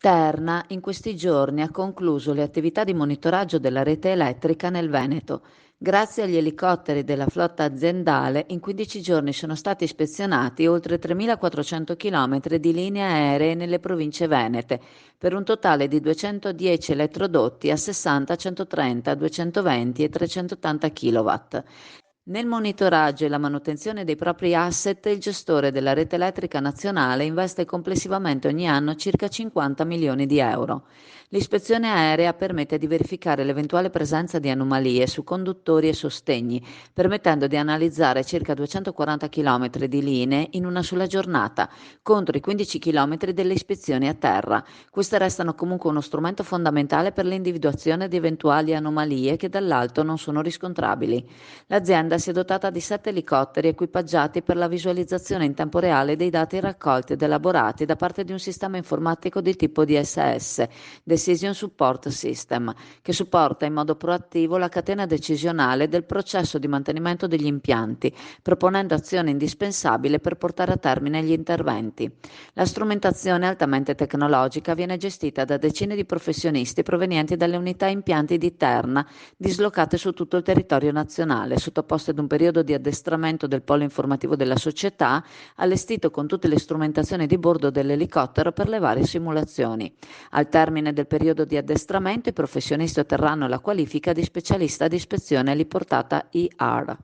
Terna in questi giorni ha concluso le attività di monitoraggio della rete elettrica nel Veneto. Grazie agli elicotteri della flotta aziendale, in 15 giorni sono stati ispezionati oltre 3.400 km di linee aeree nelle province venete, per un totale di 210 elettrodotti a 60, 130, 220 e 380 kW. Nel monitoraggio e la manutenzione dei propri asset, il gestore della rete elettrica nazionale investe complessivamente ogni anno circa 50 milioni di euro. L'ispezione aerea permette di verificare l'eventuale presenza di anomalie su conduttori e sostegni, permettendo di analizzare circa 240 km di linee in una sola giornata, contro i 15 km delle ispezioni a terra. Queste restano comunque uno strumento fondamentale per l'individuazione di eventuali anomalie che dall'alto non sono riscontrabili. L'azienda si è dotata di 7 elicotteri equipaggiati per la visualizzazione in tempo reale dei dati raccolti ed elaborati da parte di un sistema informatico di tipo DSS, Decision Support System, che supporta in modo proattivo la catena decisionale del processo di mantenimento degli impianti, proponendo azioni indispensabili per portare a termine gli interventi. La strumentazione altamente tecnologica viene gestita da decine di professionisti provenienti dalle unità impianti di Terna, dislocate su tutto il territorio nazionale, sottoposte ad un periodo di addestramento del polo informativo della società, allestito con tutte le strumentazioni di bordo dell'elicottero per le varie simulazioni. Al termine del periodo di addestramento, i professionisti otterranno la qualifica di specialista di ispezione eliportata IR.